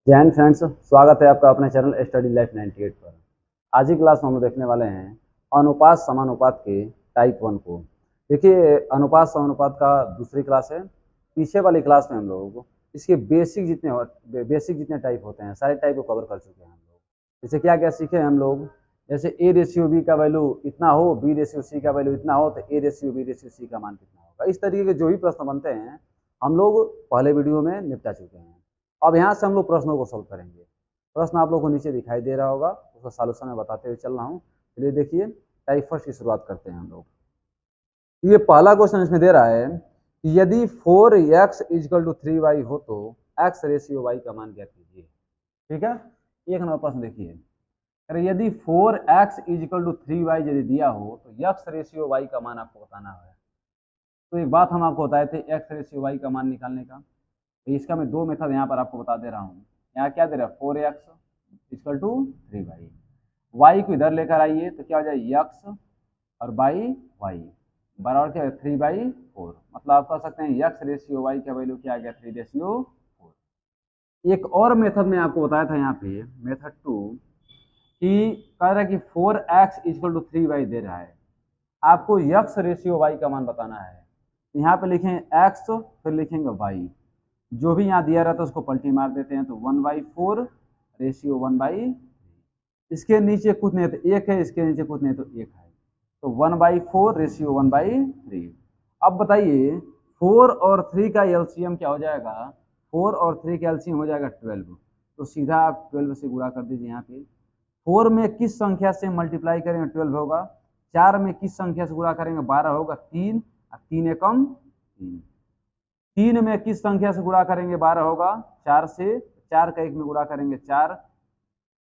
जय हिंद फ्रेंड्स, स्वागत है आपका अपने चैनल स्टडी लाइफ 98 पर। आज ही क्लास में हम लोग देखने वाले हैं अनुपात समानुपात के टाइप वन को। देखिए, अनुपात समानुपात का दूसरी क्लास है। पीछे वाली क्लास में हम लोग इसके बेसिक जितने टाइप होते हैं सारे टाइप को कवर कर चुके हैं हम लोग। जैसे क्या क्या सीखे हम लोग, जैसे ए रेशियो बी का वैल्यू इतना हो, बी रेशियो सी का वैल्यू इतना हो, तो A ratio B ratio C का मान कितना होगा। इस तरीके के जो भी प्रश्न बनते हैं हम लोग पहले वीडियो में निपटा चुके हैं। अब यहाँ से हम लोग प्रश्नों को सॉल्व करेंगे। प्रश्न आप लोगों को नीचे दिखाई दे रहा होगा, उसका सॉल्यूशन मैं बताते हुए चल रहा हूँ। चलिए देखिए, टाइप फर्स्ट की शुरुआत करते हैं हम लोग। ये पहला क्वेश्चन इसमें दे रहा है कि यदि 4x इजकल टू 3y हो तो x रेशियो y का मान ज्ञात कीजिए। ठीक है, एक नंबर प्रश्न देखिए। अरे यदि 4x इजकल टू 3y यदि दिया हो तो x रेशियो y का मान आपको बताना है। तो एक बात हम आपको बताए थे x रेशियो y का मान निकालने का। तो इसका मैं दो मेथड यहाँ पर आपको बता दे रहा हूँ। यहाँ क्या दे रहा है, 4x equal to 3y। y को इधर लेकर आइए तो क्या हो जाए x और बाई y बराबर क्या है 3/4। मतलब आप कह सकते हैं x रेशियो y का वैल्यू क्या आ गया 3/4। एक और मेथड में आपको बताया था यहाँ पे, मेथड 2, कि कह रहा है कि 4x इक्वल टू 3y दे रहा है, आपको x रेशियो y का मान बताना है। यहाँ पे लिखें x, फिर लिखेंगे y, जो भी यहाँ दिया रहता है उसको पलटी मार देते हैं तो 1/4 रेशियो 1/3। इसके नीचे कुछ नहीं तो एक है, इसके नीचे कुछ नहीं तो एक है, तो 1/4 रेशियो 1/3। अब बताइए 4 और 3 का एलसीएम क्या हो जाएगा। 4 और 3 का एलसीएम हो जाएगा 12। तो सीधा आप 12 से गुणा कर दीजिए। यहाँ पे 4 में किस संख्या से मल्टीप्लाई करेंगे 12 होगा, 4 में किस संख्या से गुणा करेंगे 12 होगा, 3 और 3 एकम 3, 3 में किस संख्या से गुणा करेंगे 12 होगा, 4 से, 4 का 1 में गुणा करेंगे 4,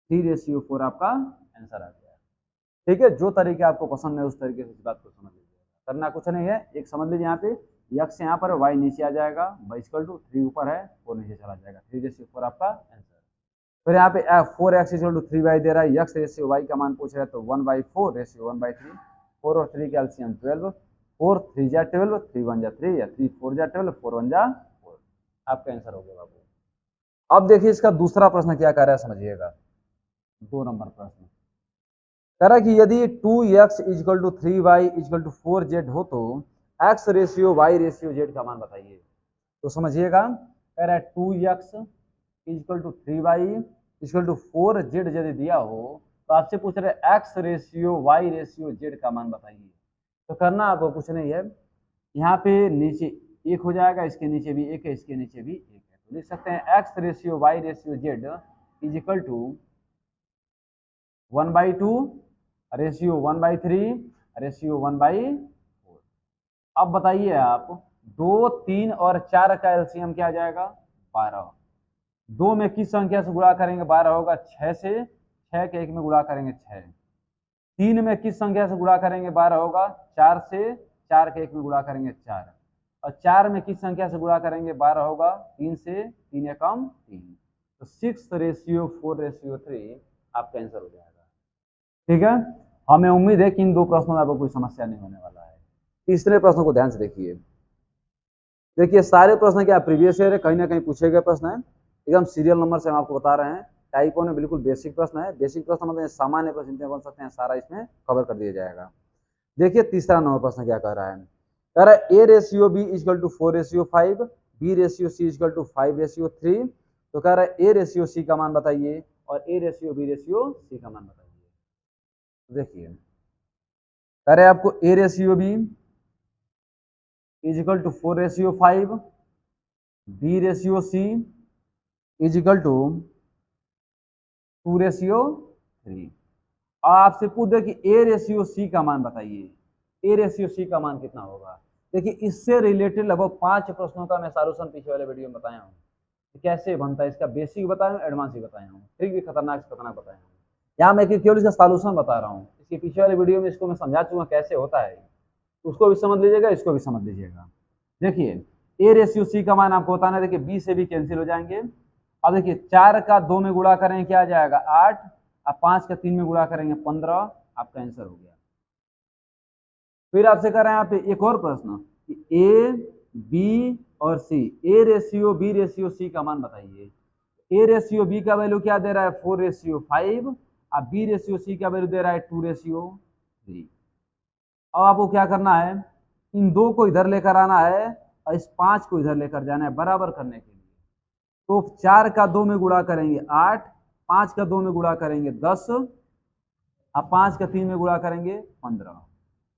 3/4 आपका आंसर आ गया। ठीक है, जो तरीके आपको पसंद है उस तरीके से इस बात को समझ लीजिएगा, करना कुछ नहीं है। एक समझ लीजिए, यहाँ पे यक्स यहाँ पर, वाई नीचे आ जाएगा, इक्वल टू 3 ऊपर है, 4 नीचे चला जाएगा, 3/4 आपका आंसर। फिर यहाँ पे 4x इक्वल टू 3y दे रहा है, यक्स रेशियो y का मान पूछ रहा है तो 1/4 रेशियो 1/3। 4 और 3 का एलसीएम 12, 4 3 जा 12, 3 1 जा 3, या 3 4 जा 12, 4 1 जा 4। आपका आंसर हो गया बाबू। अब देखिए इसका दूसरा प्रश्न क्या कह रहा है, समझिएगा। 2 नंबर प्रश्न कह रहा है कि यदि 2x equal to 3y equal to 4z हो तो x ratio y ratio z का मान बताइए। तो समझिएगा, कह रहा है 2x equal to 3y equal to 4z यदि दिया हो तो आपसे पूछ रहे x ratio y ratio z का मान बताइए। तो करना आपको कुछ नहीं है, यहाँ पे नीचे एक हो जाएगा, इसके नीचे भी एक है, इसके नीचे भी एक है, तो लिख सकते हैं x ratio y ratio z is equal to 1/2 ratio 1/3 ratio 1/4। अब बताइए आप, 2 3 और 4 का एलसीएम क्या आ जाएगा 12। 2 में किस संख्या से गुणा करेंगे 12 होगा, 6 से, 6 के 1 में गुणा करेंगे 6। 3 में किस संख्या से गुणा करेंगे 12 होगा, 4 से, 4 के 1 में गुणा करेंगे 4। और 4 में किस संख्या से गुणा करेंगे 12 होगा, 3 से, 3 एकम 3। तो 6/4/3 आपका आंसर हो जाएगा। ठीक है, हमें उम्मीद है कि इन दो प्रश्नों में आपको कोई समस्या नहीं होने वाला है। तीसरे प्रश्न को ध्यान से देखिए। देखिए सारे प्रश्न क्या प्रीवियस ईयर है, कहीं ना कहीं पूछे गए प्रश्न है, एकदम सीरियल नंबर से हम आपको बता रहे हैं। टाइप वन में बिल्कुल बेसिक प्रश्न है। बेसिक प्रश्न मतलब सामान्य प्रश्न जितने बन सकते हैं सारा इसमें कवर कर दिया जाएगा। देखिए तीसरा नंबर प्रश्न क्या कह रहा है, कह रहा है A ratio B equal to 4/5, B ratio C equal to 5/3। तो कह रहा है ए रेशियो सी का मान बताइए और A ratio B ratio C का मान बताइए। देखिए कह रहे हैं आपको A ratio B is equal to 4/5, B ratio C is equal to 2/3। आपसे पूछ दे कि ए रेशियो सी का मान बताइए, ए रेशियो सी का मान कितना होगा। देखिए इससे रिलेटेड लगभग 5 प्रश्नों का मैं सॉल्यूशन पिछले वाले वीडियो में बताया हूँ कि कैसे बनता है, इसका बेसिक बताया हूँ, एडवांस भी बताया हूँ, ठीक भी खतरनाक से खतरनाक बताया हूँ। यहाँ मैं केवल इसका सॉल्यूशन बता रहा हूँ, इसके पीछे वाले वीडियो में इसको मैं समझा चुका कैसे होता है, उसको भी समझ लीजिएगा, इसको भी समझ लीजिएगा। देखिए ए रेशियो सी का मान आपको बताना है। देखिए बी से भी कैंसिल हो जाएंगे। अब देखिए 4 का 2 में गुणा करेंगे क्या आ जाएगा 8, अब 5 का 3 में गुणा करेंगे 15। आपका आंसर हो गया। फिर आपसे कर रहे हैं यहाँ पे एक और प्रश्न कि ए बी और C, A ratio B ratio C का मान बताइए। ए रेशियो बी का वैल्यू क्या दे रहा है 4:5, अब बी रेशियो सी का वैल्यू दे रहा है 2:3। अब आपको क्या करना है, इन दो को इधर लेकर आना है और इस 5 को इधर लेकर जाना है बराबर करने के लिए। तो 4 का 2 में गुणा करेंगे 8, 5 का 2 में गुणा करेंगे 10, अब 5 का 3 में गुणा करेंगे 15।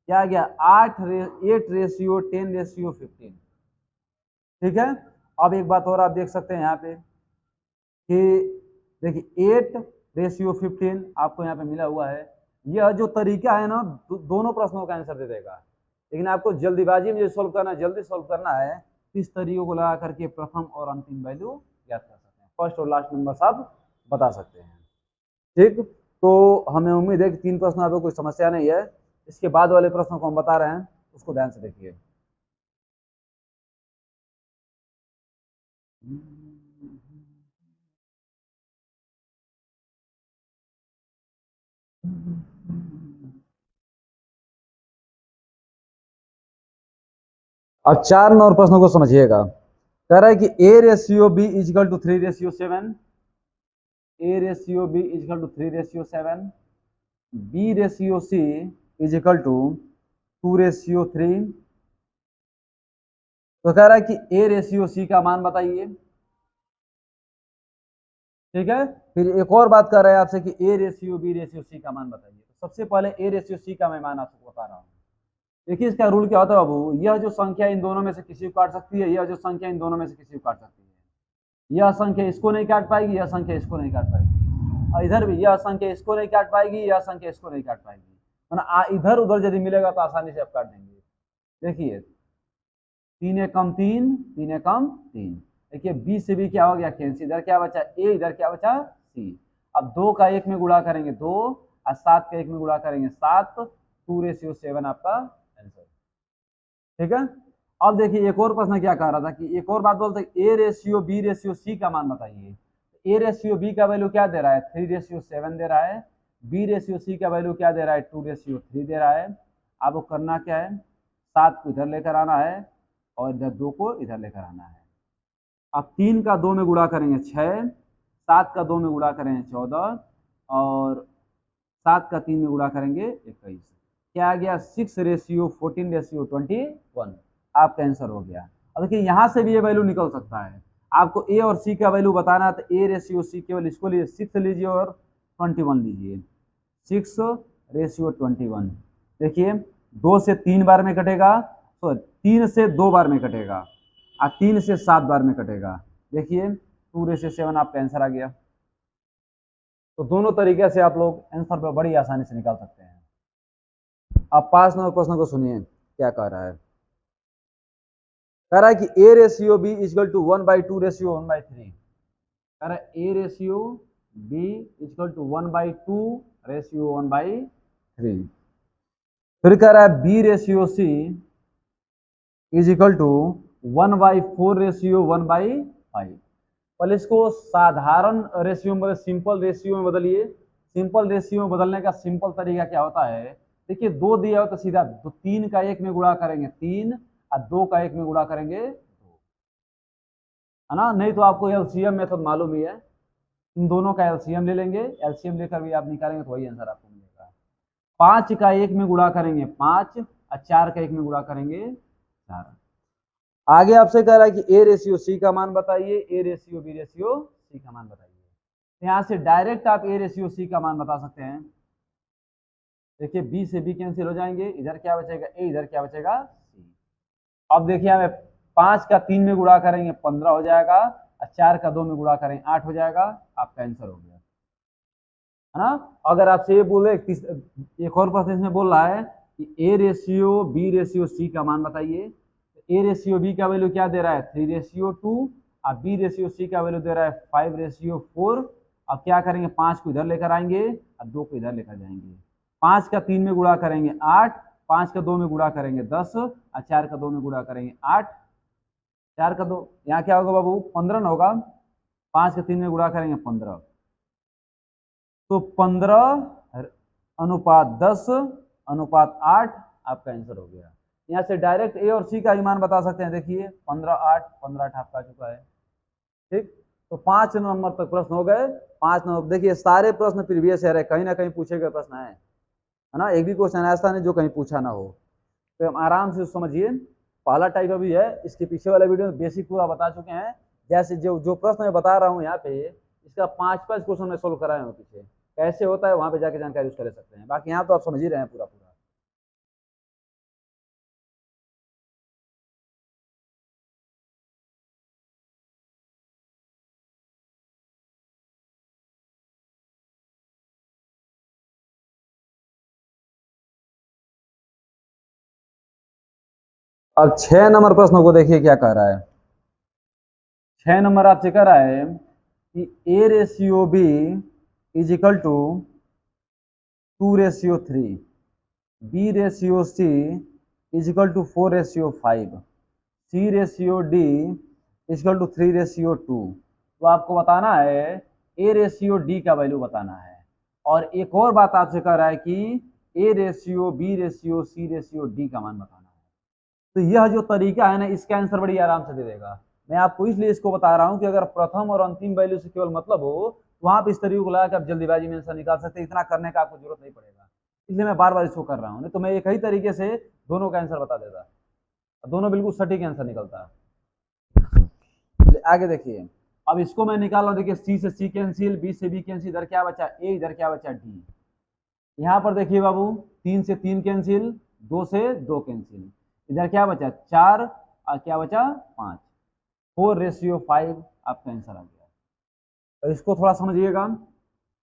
क्या आ गया 8:10:15। ठीक है। अब एक बात और आप देख सकते हैं यहाँ पे कि देखिए 8:15 आपको यहाँ पे मिला हुआ है। यह जो तरीका है ना दोनों प्रश्नों का आंसर दे देगा, लेकिन आपको जल्दीबाजी में जो सोल्व करना है, जल्दी सोल्व करना है, इस तरीकों को लगा करके प्रथम और अंतिम वैल्यू ज्ञात कर सकते हैं, फर्स्ट और लास्ट नंबर सब बता सकते हैं। ठीक, तो हमें उम्मीद है कि 3 प्रश्न आपको कोई समस्या नहीं है। इसके बाद वाले प्रश्नों को हम बता रहे हैं, उसको ध्यान से देखिए। अब 4 और प्रश्नों को समझिएगा। कह रहा है कि A/B = 3:7, A/B = 3:7, B/C = 2:3। तो कह रहा है कि A/C का मान बताइए। ठीक है, फिर एक और बात कर रहे हैं आपसे कि A/B/C का मान बताइए। तो सबसे पहले A/C का मैं मान आपको बता रहा हूँ। देखिए इसका रूल क्या होता है बाबू, यह जो संख्या इन दोनों में से किसी को काट सकती है, यह जो संख्या इन दोनों में से किसी को काट सकती है। यह संख्या इसको नहीं काट पाएगी, यह संख्या इसको नहीं काट पाएगी, और इधर भी यह संख्या इसको नहीं काट पाएगी, यह संख्या इसको नहीं काट पाएगी। इधर उधर यदि मिलेगा तो आसानी से आप काट देंगे। देखिए 3 एकम 3, 3 एकम 3। देखिए बी से भी क्या हो गया कैंसिल, इधर क्या बचा ए, इधर क्या बचा सी। अब 2 का 1 में गुणा करेंगे 2, और 7 का 1 में गुणा करेंगे 7, 2:7 आपका आंसर। ठीक है। अब देखिए एक और प्रश्न क्या कह रहा था कि एक और बात बोलते A/B/C का मान बताइए। A/B का वैल्यू क्या दे रहा है 3:7 दे रहा है, B/C का वैल्यू क्या दे रहा है 2:3 दे रहा है। आपको करना क्या है, 7 को इधर लेकर आना है और इधर 2 को इधर लेकर आना है। अब 3 का 2 में गुणा करेंगे 6, 7 का 2 में गुणा करेंगे 14, और 7 का 3 में गुणा करेंगे 21। क्या आ गया 6:14:21, आपका आंसर हो गया। अब देखिए यहाँ से भी ये वैल्यू निकल सकता है। आपको ए और सी का वैल्यू बताना है तो A/C केवल इसको लीजिए 6 लीजिए और 21 लीजिए, 6:21। देखिए 2 से 3 बार में कटेगा, तो 3 से 2 बार में कटेगा, और 3 से 7 बार में कटेगा। देखिए 2:7 आपका आंसर आ गया। तो दोनों तरीके से आप लोग आंसर पर बड़ी आसानी से निकाल सकते हैं। अब 5 नंबर प्रश्न को सुनिए क्या कह रहा है। कह रहा है कि A/B = 1/2:1/3। कह रहा है A/B = 1/2:1/3। फिर कह रहा है B/C = 1/4:1/5। पहले इसको साधारण रेशियो में, सिंपल रेशियो में बदलिए। सिंपल रेशियो में बदलने का सिंपल तरीका क्या होता है, देखिए 2 दिया हो तो सीधा 3 का 1 में गुणा करेंगे 3, और 2 का 1 में गुणा करेंगे 2, है ना। नहीं तो आपको एलसीएम मेथड मालूम ही है, इन दोनों का एलसीएम ले लेंगे, एलसीएम लेकर भी आप निकालेंगे तो वही आंसर आपको मिलेगा। 5 का 1 में गुणा करेंगे 5, और 4 का 1 में गुणा करेंगे 4। आगे आपसे कह रहा है कि A/C का मान बताइए, A/B/C का मान बताइए। यहाँ से डायरेक्ट आप A/C का मान बता सकते हैं। देखिए B से B कैंसिल हो जाएंगे, इधर क्या बचेगा A, इधर क्या बचेगा C। अब देखिए हमें 5 का 3 में गुणा करेंगे 15 हो जाएगा, और 4 का 2 में गुणा करेंगे 8 हो जाएगा, आपका आंसर हो गया, है ना। अगर आपसे ये बोले एक और प्रश्न इसमें बोल रहा है कि A/B/C का मान बताइए। A/B का वैल्यू क्या दे रहा है 3:2, और B/C का वैल्यू दे रहा है 5:4। अब क्या करेंगे 5 को इधर लेकर आएंगे और 2 को इधर लेकर जाएंगे। 5 का 3 में गुणा करेंगे 8, 5 का 2 में गुणा करेंगे 10, और 4 का 2 में गुणा करेंगे 8, 4 का 2 यहाँ क्या होगा बाबू 15 ना होगा, 5 का 3 में गुणा करेंगे 15, तो 15:10:8 आपका आंसर हो गया। यहाँ से डायरेक्ट ए और सी का ही मान बता सकते हैं। देखिए 15:8, 15:8 आपका आ चुका है। ठीक, तो 5 नंबर तक प्रश्न हो गए। 5 नंबर देखिए सारे प्रश्न प्रीवियस ईयर है, कहीं ना कहीं पूछे गए प्रश्न है ना, एक भी क्वेश्चन ऐसा नहीं जो कहीं पूछा ना हो। तो हम आराम से समझिए। पहला टाइप अभी है, इसके पीछे वाले वीडियो में बेसिक पूरा बता चुके हैं। जैसे जो जो प्रश्न मैं बता रहा हूँ यहाँ पे, इसका 5-5 क्वेश्चन मैं सोल्व कराया हूँ पीछे, कैसे होता है वहां पे जाके जानकारी उसका ले सकते हैं। बाकी यहाँ तो आप समझ ही रहे हैं पूरा पूरा। अब 6 नंबर प्रश्न को देखिए क्या कह रहा है। 6 नंबर आपसे कह रहा है कि A ratio B is equal to 2:3, B ratio C is equal to 4:5, C ratio D is equal to 3:2। तो आपको बताना है ए रेशियो डी का वैल्यू बताना है। और एक और बात आपसे कह रहा है कि A ratio B ratio C ratio D का मान बताना है। तो यह जो तरीका है ना, इसका आंसर बड़ी आराम से दे देगा। मैं आपको इसलिए इसको बता रहा हूँ कि अगर प्रथम और अंतिम वैल्यू से केवल मतलब हो तो वहां पर इस तरीके को लगा कि आप जल्दीबाजी में आंसर निकाल सकते, इतना करने का आपको जरूरत नहीं पड़ेगा। इसलिए मैं बार बार इसको कर रहा हूँ, नहीं तो मैं एक ही तरीके से दोनों का आंसर बता देता, दोनों बिल्कुल सटीक आंसर निकलता है। आगे देखिए, अब इसको मैं निकाल रहा हूँ। देखिए सी से सी कैंसिल, बी से बी कैंसिल, इधर क्या बचा ए, इधर क्या बचा डी। यहाँ पर देखिए बाबू 3 से 3 कैंसिल, 2 से 2 कैंसिल, इधर क्या बचा 4 और क्या बचा 5, 4:5 आपका आंसर आ गया। तो इसको थोड़ा समझिएगा।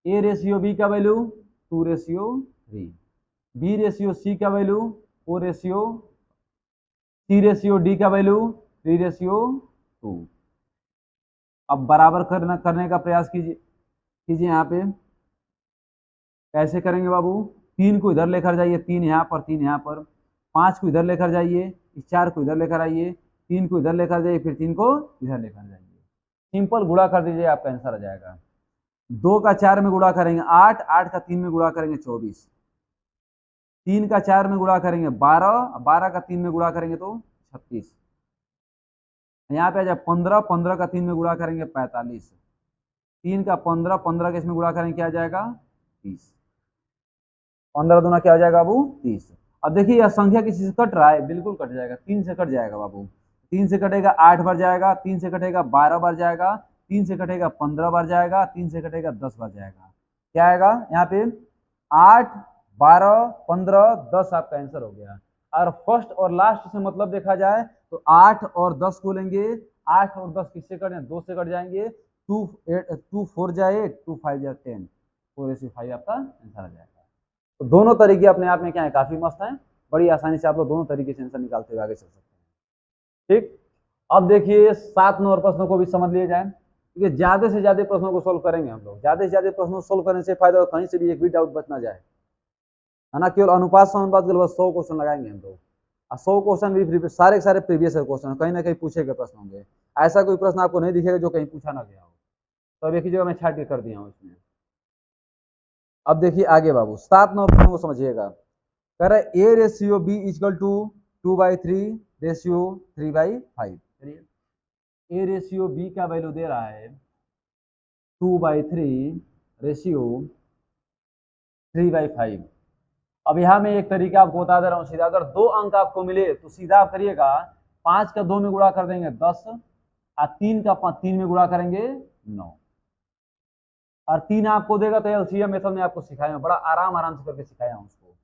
ए रेशियो बी का वैल्यू 2:3, बी रेशियो सी का वैल्यू 4:, सी रेशियो डी का वैल्यू 3:2। अब बराबर करने का प्रयास कीजिए कीजिए यहाँ पे। कैसे करेंगे बाबू, 3 को इधर लेकर जाइए, 3 यहाँ पर 3 यहाँ पर, 5 को इधर लेकर जाइए, 4 को इधर लेकर आइए, 3 को इधर लेकर जाइए, फिर 3 को इधर लेकर जाइए। सिंपल गुणा कर दीजिए, आपका आंसर आ जाएगा। 2 का 4 में गुणा करेंगे 8, 8 का 3 में गुणा करेंगे 24, 3 का 4 में गुणा करेंगे 12, 12 का 3 में गुणा करेंगे तो 36, यहाँ पे आ जाए 15, 15 का 3 में गुणा करेंगे 45, 3 का 15, 15 का इसमें गुणा करेंगे क्या आ जाएगा 30, 15 दूना क्या हो जाएगा बाबू 30। अब देखिए यह संख्या किसी से कट रहा है, बिल्कुल कट जाएगा, 3 से कट जाएगा बाबू। 3 से कटेगा 8 बार जाएगा, 3 से कटेगा 12 बार जाएगा, 3 से कटेगा 15 बार जाएगा, 3 से कटेगा 10 बार जाएगा। क्या आएगा यहाँ पे 8, 12, 15, 10 आपका आंसर हो गया। और फर्स्ट और लास्ट से मतलब देखा जाए तो 8 और 10 को लेंगे, 8 और 10 किससे कटें 2 से कट जाएंगे, 2 4 जाए 2 5 जाए 10, 4:5 आपका आंसर आ जाएगा। तो दोनों तरीके अपने आप में क्या है काफी मस्त हैं, बड़ी आसानी से आप लोग दोनों तरीके से आंसर निकालते हुए आगे चल सकते हैं। ठीक, अब देखिए 7 नंबर प्रश्नों को भी समझ लिए जाए, क्योंकि ज्यादा से ज्यादा प्रश्नों को सोल्व करेंगे हम लोग। ज्यादा से ज्यादा प्रश्नों को सोल्व करने से फायदा कहीं से भी एक भी डाउट बच ना जाए, है ना। केवल अनुपात समानुपात के लिए बस 100 क्वेश्चन लगाएंगे हम लोग, और 100 क्वेश्चन भी सारे के सारे प्रीवियस क्वेश्चन कहीं ना कहीं पूछे गए प्रश्न होंगे। ऐसा कोई प्रश्न आपको नहीं दिखेगा जो कहीं पूछा ना गया हो। तो अब एक ही जगह मैं छाट के कर दिया हूँ इसमें। अब देखिए आगे बाबू 7 नंबर प्रश्न को समझिएगा। कह रहा है A ratio B is equal to 2/3 ratio 3/5। चलिए ए रेशियो बी का वैल्यू दे रहा है 2/3 रेशियो 3/5। अब यहाँ में एक तरीका आपको बता दे रहा हूँ सीधा, अगर 2 अंक आपको मिले तो सीधा आप करिएगा 5 का 2 में गुणा कर देंगे 10, और 3 का 3 में गुणा करेंगे 9, और 3 आपको देगा तो एलसीएम मेथड में आपको सिखाया, बड़ा आराम आराम से करके सिखाया हूँ उसको।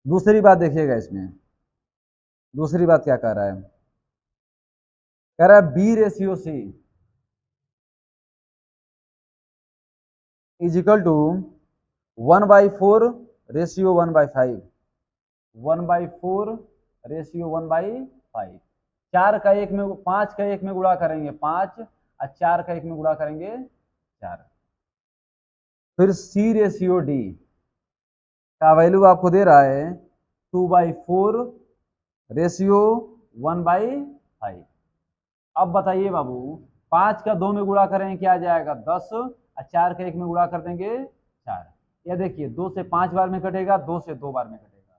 दूसरी बात देखिएगा इसमें, दूसरी बात क्या कह रहा है, कह रहा है B ratio C is equal to 1/4 ratio 1/5, 1/4 ratio 1/5। 4 का 1 में 5 का 1 में गुणा करेंगे 5, और 4 का 1 में गुणा करेंगे 4। फिर सी रेशियो डी का वैल्यू आपको दे रहा है 2/4 रेशियो 1/5। अब बताइए बाबू 5 का 2 में गुणा करेंगे क्या आ जाएगा 10, और 4 का 1 में गुणा कर देंगे 4। यह देखिए 2 से 5 बार में कटेगा, 2 से 2 बार में कटेगा,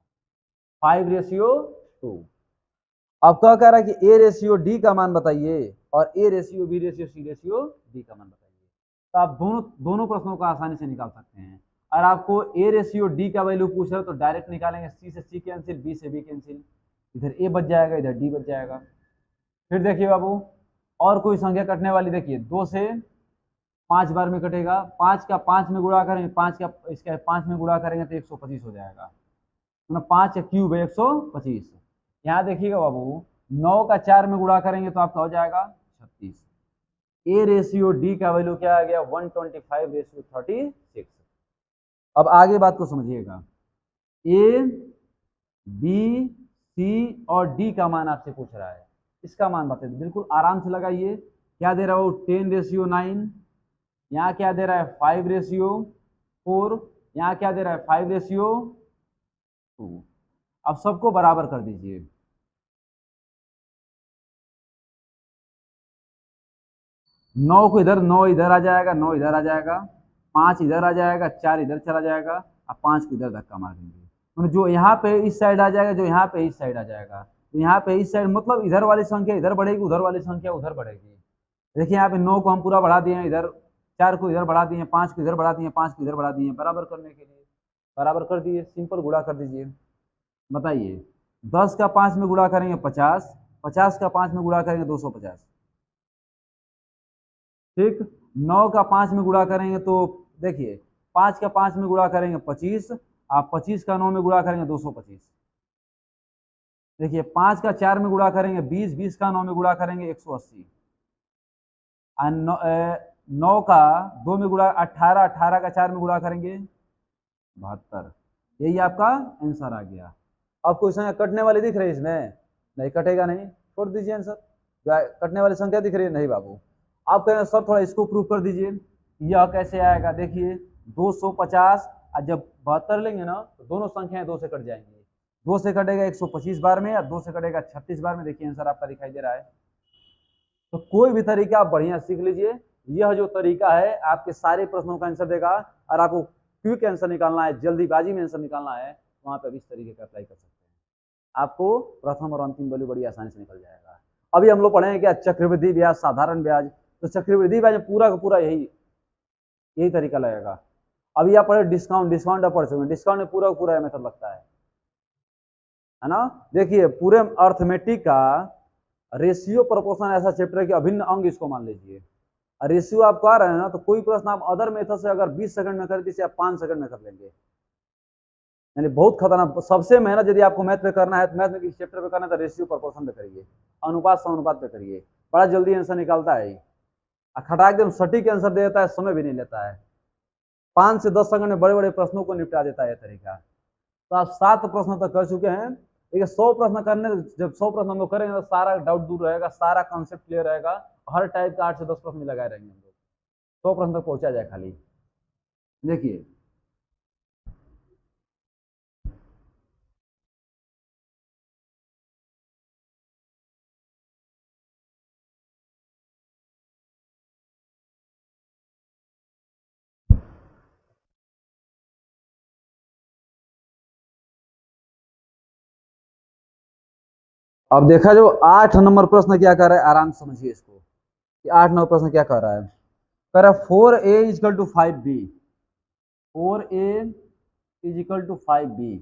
5:2। अब क्या कह रहा है कि ए रेशियो डी का मान बताइए, और A ratio B ratio C ratio D का मान बताइए। तो आप दोनों प्रश्नों को आसानी से निकाल सकते हैं। और आपको ए रेशियो डी का वैल्यू पूछ रहे हो तो डायरेक्ट निकालेंगे, सी से सी कैंसिल, बी से बी कैंसिल, इधर ए बच जाएगा, इधर डी बच जाएगा। फिर देखिए बाबू, और कोई संख्या कटने वाली, देखिए 2 से 5 बार में कटेगा, 5 का 5 में गुणा करेंगे, 5 का इसका 5 में गुणा करेंगे तो 125 हो जाएगा, तो 5 क्यूब है 125। यहाँ देखिएगा बाबू, 9 का 4 में गुणा करेंगे तो आपका हो जाएगा 36। ए रेशियो डी का वैल्यू क्या आ गया, 125:36। अब आगे बात को समझिएगा, ए बी सी और डी का मान आपसे पूछ रहा है, इसका मान बताइए, बिल्कुल आराम से लगाइए। क्या दे रहा है वो, 10:9, यहाँ क्या दे रहा है 5:4, यहाँ क्या दे रहा है 5:2। अब सबको बराबर कर दीजिए। 9 को इधर, 9 इधर आ जाएगा, 9 इधर आ जाएगा, 5 इधर आ जाएगा, 4 इधर चला जाएगा, अब 5 को इधर धक्का मार देंगे, तो जो यहाँ पे इस साइड आ जाएगा, जो यहाँ पे इस साइड आ जाएगा, तो यहाँ पे इस साइड मतलब इधर वाली संख्या इधर बढ़ेगी, उधर वाली संख्या उधर बढ़ेगी। देखिए यहाँ पे 9 को हम पूरा बढ़ा दिए हैं इधर, 4 को इधर बढ़ा दिए, 5 को इधर बढ़ा दिए, 5 को इधर बढ़ा दिए, बराबर करने के लिए बराबर कर दिए, सिंपल गुणा कर दीजिए। बताइए, 10 का 5 में गुणा करेंगे 50, 50 का 5 में गुणा करेंगे 250, ठीक। 9 का 5 में गुणा करेंगे तो देखिए, 5 का 5 में गुणा करेंगे 25, आप 25 का 9 में गुणा करेंगे 225। देखिए 5 का 4 में गुणा करेंगे 20, 20 का 9 में गुणा करेंगे 180, और 9 का 2 में गुणा 18, 18 का 4 में गुणा करेंगे 72। यही आपका आंसर आ गया। अब कोई संख्या कटने वाली दिख रही है इसमें, नहीं कटेगा, नहीं, छोड़ दीजिए आंसर। कटने वाली संख्या दिख रही है, नहीं बाबू। आप कहेंगे सर थोड़ा इसको प्रूव कर दीजिए, यह कैसे आएगा। देखिए 250, और जब 72 लेंगे ना तो दोनों संख्याएं 2 से कट जाएंगी, 2 से कटेगा 125 बार में, या 2 से कटेगा 36 बार में। देखिए आंसर आपका दिखाई दे रहा है। तो कोई भी तरीका आप बढ़िया सीख लीजिए, यह जो तरीका है आपके सारे प्रश्नों का आंसर देगा। और आपको क्विक आंसर निकालना है, जल्दीबाजी में आंसर निकालना है, वहां पर इस तरीके का अप्लाई कर सकते हैं, आपको प्रथम और अंतिम वैल्यू बड़ी आसानी से निकल जाएगा। अभी हम लोग पढ़ेंगे क्या, चक्रवृद्धि ब्याज, साधारण ब्याज। तो चक्रवृद्धि ब्याज में पूरा का पूरा यही तरीका लगेगा। अभी आप पढ़े डिस्काउंट, डिस्काउंट आप पढ़ सकते हैं, डिस्काउंट में पूरा का पूरा मेथड लगता है ना। देखिए पूरे अर्थमेटिक का रेशियो प्रोपोर्शन ऐसा चैप्टर है कि अभिन्न अंग इसको मान लीजिए। रेशियो आपको आ रहा है ना, तो कोई प्रश्न आप अदर मेथड से अगर 20 सेकंड में कर दीजिए, आप 5 सेकंड में कर लेंगे, यानी बहुत खतरनाक। सबसे मेहनत यदि आपको मैथ पे करना है तो मैथ में किस चैप्टर पे करना है, तो रेशियो प्रोपोर्शन पे करिए, अनुपात समानुपात पे करिए, बड़ा जल्दी आंसर निकालता है। खटा एकदम सटीक आंसर दे देता है, समय भी नहीं लेता है, 5 से 10 सेकंड में बड़े बड़े प्रश्नों को निपटा देता है तरीका। तो आप 7 प्रश्न तक कर चुके हैं। देखिए 100 प्रश्न करने, जब 100 प्रश्न हम लोग करेंगे तो सारा डाउट दूर रहेगा, सारा कॉन्सेप्ट क्लियर रहेगा, हर टाइप का 8 से 10 प्रश्न लगाए रहेंगे हम लोग, 100 प्रश्न तक पहुंचा जाए खाली। देखिए अब देखा जो 8 नंबर प्रश्न क्या कर रहा है, आराम से समझिए इसको कि 8 नंबर प्रश्न क्या कर रहा है। कह रहा है 4a is equal to 5b, 4a is equal to 5b।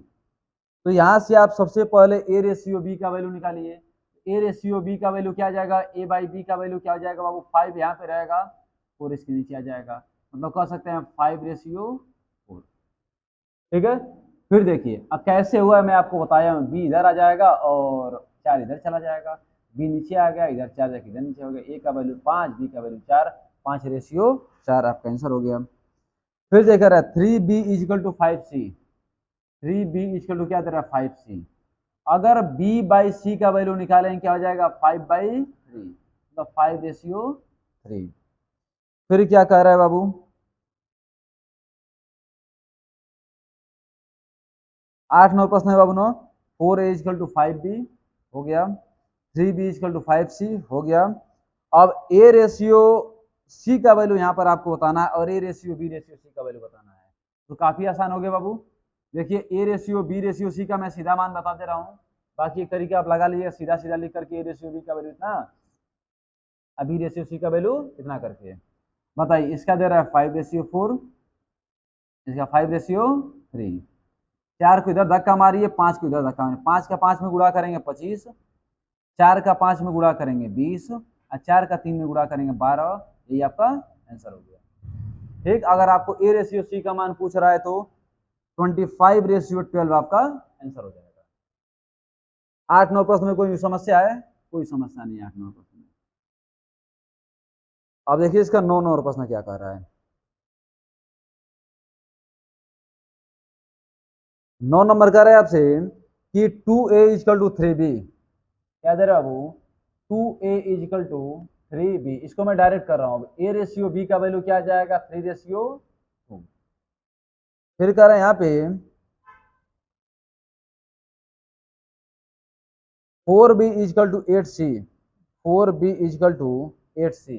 तो यहाँ से आप सबसे पहले ए रेशियो बी का वैल्यू निकालिए। ए रेशियो बी का वैल्यू क्या आ जाएगा, ए बाई बी का वैल्यू क्या आ जाएगा बाबू, 5 यहाँ पे रहेगा, 4 इसके नीचे आ जाएगा, मतलब कह सकते हैं 5:4। ठीक है। फिर देखिए अब कैसे हुआ है, मैं आपको बताया हूँ, बी इधर आ जाएगा और 4 इधर चला जाएगा, बी नीचे आ गया, इधर 4 जाके इधर नीचे हो गया, ए का वैल्यू 5, बी का वैल्यू 4, 5:4 आपका आंसर हो गया। फिर देखा रहा 3b is equal to 5c, 3b is equal to क्या दे रहा है 5c। अगर b बाई सी का वैल्यू निकालेंगे क्या हो जाएगा 5/3, मतलब 5:3। फिर क्या कह रहा है बाबू, 8 9 प्रश्न है बाबू no. 4a is equal to 5b हो गया, 3b इजिकल टू 5c हो गया। अब ए रेशियो सी का वैल्यू यहाँ पर आपको बताना है, और A ratio B ratio C का वैल्यू बताना है। तो काफी आसान हो गया बाबू। देखिए A ratio B ratio C का मैं सीधा मान बता दे रहा हूँ, बाकी एक तरीका आप लगा लीजिए, सीधा सीधा लिख करके ए रेशियो बी का वैल्यू इतना, अभी रेशियो सी का वैल्यू कितना करके बताइए। इसका दे रहा है 5:4, इसका 5:3। 4 को इधर धक्का मारिए, 5 को इधर धक्का मारिए, 5 का 5 में गुणा करेंगे 25, 4 का 5 में गुणा करेंगे 20 और 4 का 3 में गुणा करेंगे 12। यही आपका आंसर हो गया। ठीक, अगर आपको ए रेशियो सी का मान पूछ रहा है तो 25:12 आपका आंसर हो जाएगा। 8-9 प्रश्न में कोई समस्या है? कोई समस्या नहीं है 8-9 प्रश्न में। अब देखिए इसका 9 नंबर प्रश्न क्या कह रहा है। 9 नंबर कह रहा है आपसे कि 2a = 3b। क्या दे रहा है बाबू? 2a = 3b। इसको मैं डायरेक्ट कर रहा हूँ। a रेशियो b का वैल्यू क्या आ जाएगा? 3:2। फिर कह रहे हैं यहाँ पे 4b = 8c। 4b = 8c।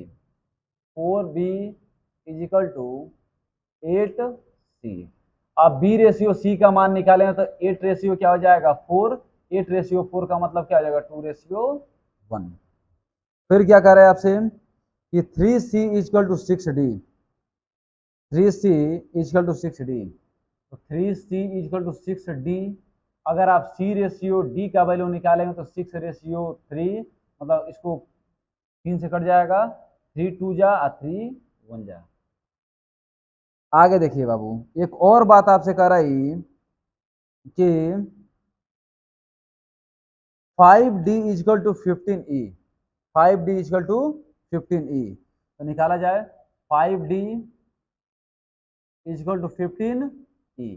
4b = 8c। अब b रेशियो c का मान निकालेंगे तो 8 रेशियो क्या हो जाएगा? 4। 8:4 का मतलब क्या हो जाएगा? 2:1। फिर क्या कह रहे हैं आपसे कि 3c = 6d। 3c = 6d। तो 3c = 6d। अगर आप c रेशियो d का वैल्यू निकालेंगे तो 6:3, मतलब इसको 3 से कट जाएगा, 3 2 जा और 3 1 जा। आगे देखिए बाबू, एक और बात आपसे कह रही कि 5d = 15e। 5d = 15e। तो निकाला जाए 5d = 15e।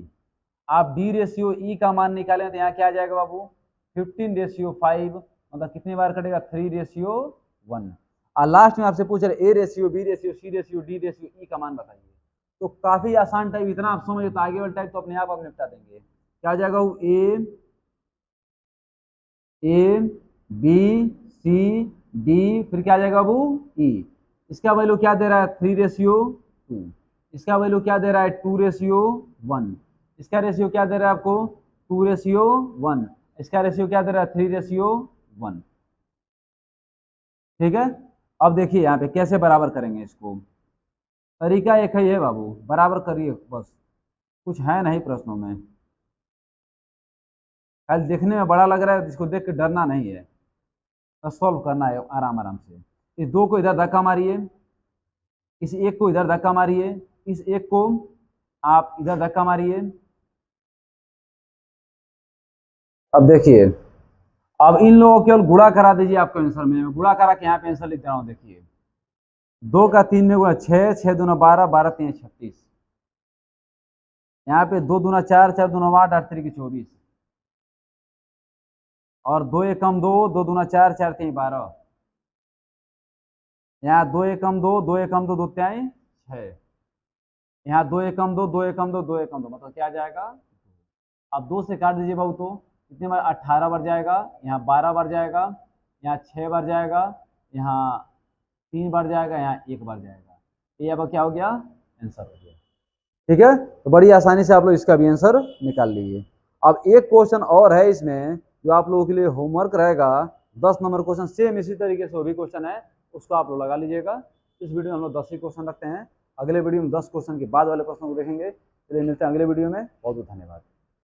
आप d रेशियो e का मान निकालें तो यहाँ क्या आ जाएगा बाबू? 15:5, मतलब कितनी बार कटेगा? 3:1। और लास्ट में आपसे पूछ रहे a ratio, b ratio, c ratio, d ratio, e का मान बताइए। तो काफी आसान टाइप, इतना आप समझ तो आगे वाला टाइप तो अपने आप निपटा देंगे। क्या आ जाएगा? ए बी सी डी, फिर क्या आ जाएगा बाबू? ई। इसका वैल्यू क्या दे रहा है? 3:2। इसका वैल्यू क्या दे रहा है? 2:1। इसका रेशियो क्या दे रहा है आपको? 2:1। इसका रेशियो क्या दे रहा है? 3:1। ठीक है। अब देखिए यहाँ पे कैसे बराबर करेंगे इसको। तरीका एक ही है बाबू, बराबर करिए बस, कुछ है नहीं प्रश्नों में। कल देखने में बड़ा लग रहा है, इसको देख के डरना नहीं है, तो सॉल्व करना है आराम आराम से। इस 2 को इधर धक्का मारिए, इस 1 को इधर धक्का मारिए, इस 1 को आप इधर धक्का मारिए। अब देखिए, अब इन लोगों को केवल गुणा करा दीजिए आपको आंसर में। गुणा करा के यहाँ पे आंसर लिख रहा हूँ। देखिए 2 का 3 में गुणा 6, 6 दूना 12, 12 3 36। यहाँ पे 2 दूना 4, 4 दूना 8, 8 3 24। और 2 एकम 2, 2 दूना 4, 4 3 12। यहाँ 2 एकम 2, 2 एकम 2, 2 3 6। यहाँ 2 एकम 2, 2 एकम 2, 2 एकम 2, मतलब क्या आ जाएगा? अब 2 से काट दीजिए बाबू तो कितने बार? 18 बार जाएगा। यहाँ 12 बार जाएगा, यहाँ 6 बार जाएगा, यहाँ 3 बार जाएगा, यहाँ 1 बार जाएगा। ये अब क्या हो गया? आंसर हो गया। ठीक है, तो बड़ी आसानी से आप लोग इसका भी आंसर निकाल लीजिए। अब एक क्वेश्चन और है इसमें जो आप लोगों के लिए होमवर्क रहेगा। 10 नंबर क्वेश्चन सेम इसी तरीके से वो भी क्वेश्चन है, उसको आप लोग लगा लीजिएगा। इस वीडियो में हम लोग 10 ही क्वेश्चन रखते हैं। अगले वीडियो में 10 क्वेश्चन के बाद वाले प्रश्नों को देखेंगे। चलिए मिलते हैं अगले वीडियो में। बहुत बहुत धन्यवाद।